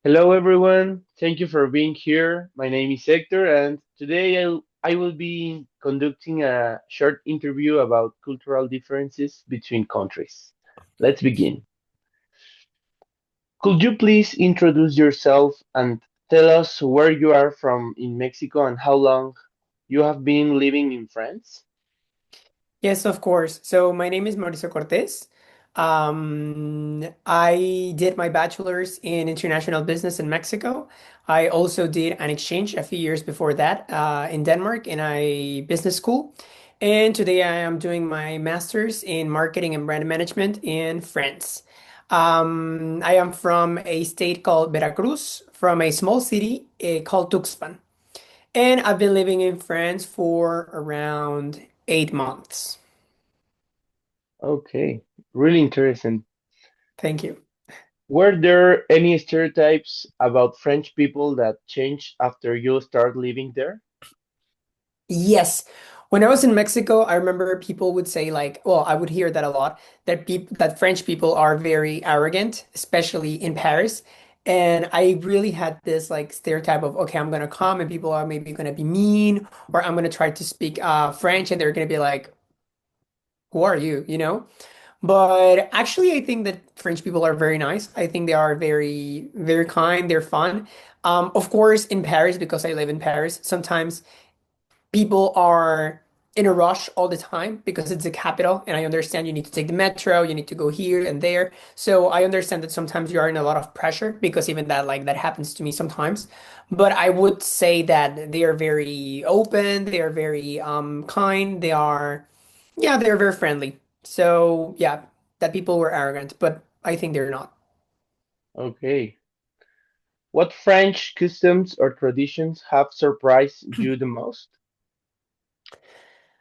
Hello, everyone. Thank you for being here. My name is Hector, and today I will be conducting a short interview about cultural differences between countries. Let's begin. Could you please introduce yourself and tell us where you are from in Mexico and how long you have been living in France? Yes, of course. So my name is Mauricio Cortés. I did my bachelor's in international business in Mexico. I also did an exchange a few years before that in Denmark in a business school. And today I am doing my master's in marketing and brand management in France. I am from a state called Veracruz, from a small city called Tuxpan. And I've been living in France for around 8 months. Okay, really interesting. Thank you. Were there any stereotypes about French people that changed after you start living there? Yes. When I was in Mexico, I remember people would say like, well, I would hear that a lot, that French people are very arrogant, especially in Paris. And I really had this like stereotype of, okay, I'm gonna come and people are maybe gonna be mean, or I'm gonna try to speak French and they're gonna be like, who are you? You know? But actually, I think that French people are very nice. I think they are very, very kind. They're fun. Of course, in Paris, because I live in Paris, sometimes people are in a rush all the time because it's the capital. And I understand you need to take the metro, you need to go here and there. So I understand that sometimes you are in a lot of pressure because even that, like, that happens to me sometimes. But I would say that they are very open, they are very kind, yeah, they're very friendly. So yeah, that people were arrogant, but I think they're not. Okay. What French customs or traditions have surprised you the most?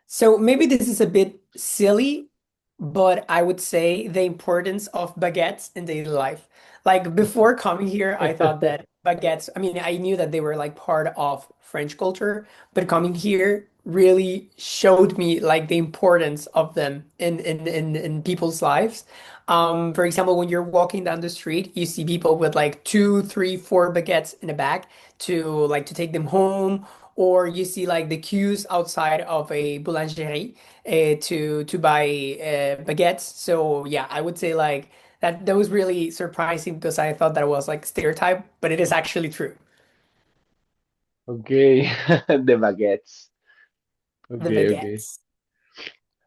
So maybe this is a bit silly, but I would say the importance of baguettes in daily life. Like before coming here, I thought that baguettes, I mean, I knew that they were like part of French culture, but coming here really showed me like the importance of them in people's lives. For example, when you're walking down the street, you see people with like two, three, four baguettes in a bag to take them home, or you see like the queues outside of a boulangerie to buy baguettes. So yeah, I would say like that was really surprising because I thought that was like stereotype, but it is actually true. Okay, the baguettes. The Okay, okay. baguettes.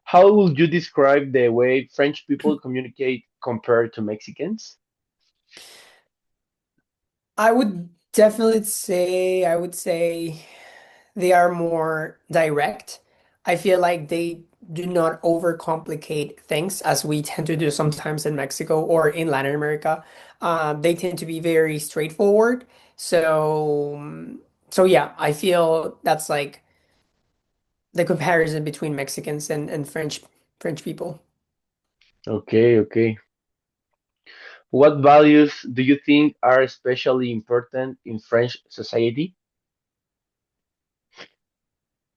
How would you describe the way French people communicate compared to Mexicans? I would say they are more direct. I feel like they do not overcomplicate things as we tend to do sometimes in Mexico or in Latin America. They tend to be very straightforward. So yeah, I feel that's like the comparison between Mexicans and French people. Okay, okay. What values do you think are especially important in French society?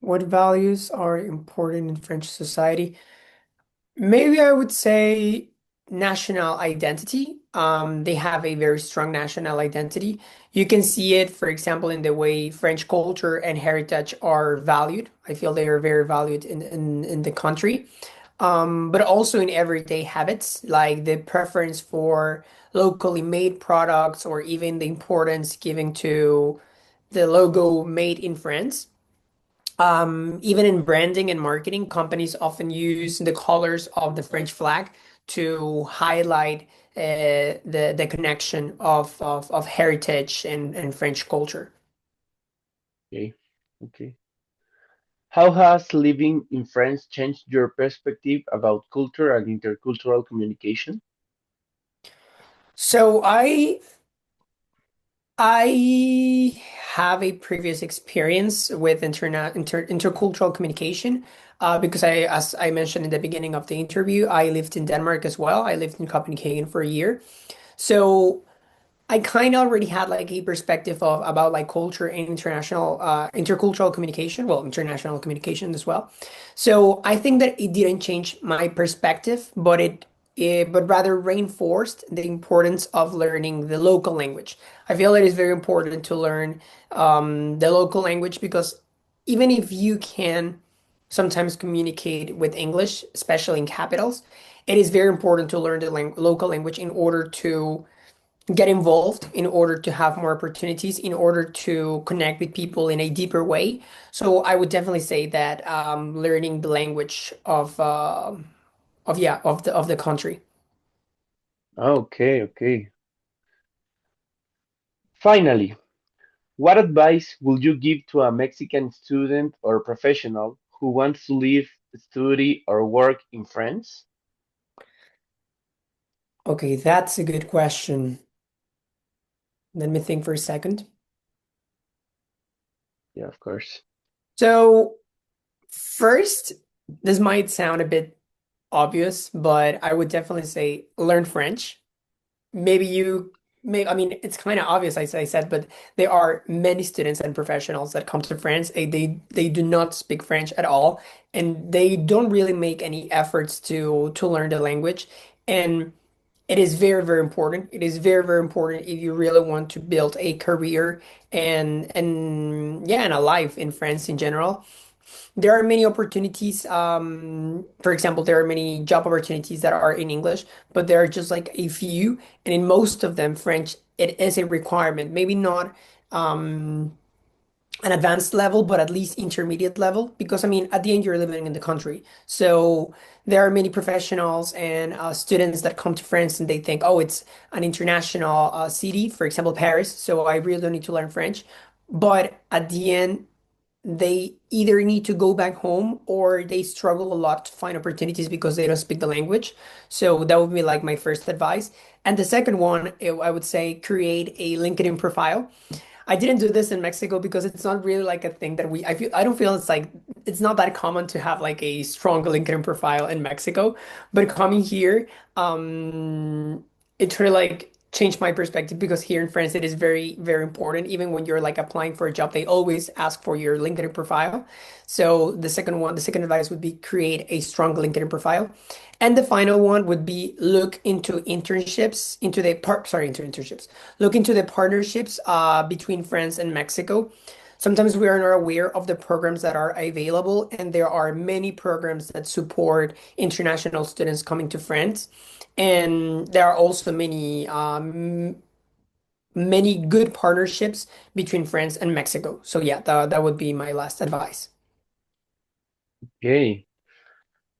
What values are important in French society? Maybe I would say national identity. They have a very strong national identity. You can see it, for example, in the way French culture and heritage are valued. I feel they are very valued in the country. But also in everyday habits, like the preference for locally made products or even the importance given to the logo made in France. Even in branding and marketing, companies often use the colors of the French flag to highlight the connection of heritage and French culture. Okay, okay. How has living in France changed your perspective about culture and intercultural communication? So I have a previous experience with intercultural communication because as I mentioned in the beginning of the interview, I lived in Denmark as well. I lived in Copenhagen for a year. So I kind of already had like a perspective of about like culture and international intercultural communication, well, international communication as well. So I think that it didn't change my perspective, but it but rather reinforced the importance of learning the local language. I feel it is very important to learn the local language because even if you can sometimes communicate with English, especially in capitals, it is very important to learn the local language in order to get involved, in order to have more opportunities, in order to connect with people in a deeper way. So I would definitely say that learning the language of the country. Okay, okay. Finally, what advice would you give to a Mexican student or professional who wants to live, study, or work in France? Okay, that's a good question. Let me think for a second. Yeah, of course. So, first, this might sound a bit obvious, but I would definitely say learn French. Maybe you may, I mean, it's kind of obvious, as I said, but there are many students and professionals that come to France. They do not speak French at all, and they don't really make any efforts to learn the language. And it is very, very important. It is very, very important if you really want to build a career and yeah, and a life in France in general. There are many opportunities. For example, there are many job opportunities that are in English, but there are just like a few, and in most of them, French it is a requirement. Maybe not um, an advanced level, but at least intermediate level. Because I mean, at the end, you're living in the country, so there are many professionals and students that come to France and they think, oh, it's an international city, for example, Paris. So I really don't need to learn French. But at the end, they either need to go back home or they struggle a lot to find opportunities because they don't speak the language. So that would be like my first advice. And the second one, I would say create a LinkedIn profile. I didn't do this in Mexico because it's not really like a thing that I don't feel it's like it's not that common to have like a strong LinkedIn profile in Mexico. But coming here, it really like changed my perspective because here in France it is very, very important. Even when you're like applying for a job, they always ask for your LinkedIn profile. So the second advice would be create a strong LinkedIn profile. And the final one would be look into internships, into internships. Look into the partnerships between France and Mexico. Sometimes we are not aware of the programs that are available, and there are many programs that support international students coming to France. And there are also many good partnerships between France and Mexico. So yeah, that would be my last advice. Okay.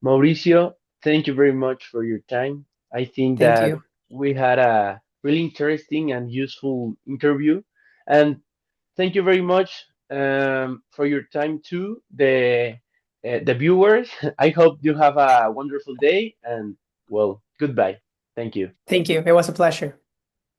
Mauricio, thank you very much for your time. I think Thank that you. we had a really interesting and useful interview. And thank you very much for your time too, the viewers. I hope you have a wonderful day and well, goodbye. Thank you. Thank you. It was a pleasure.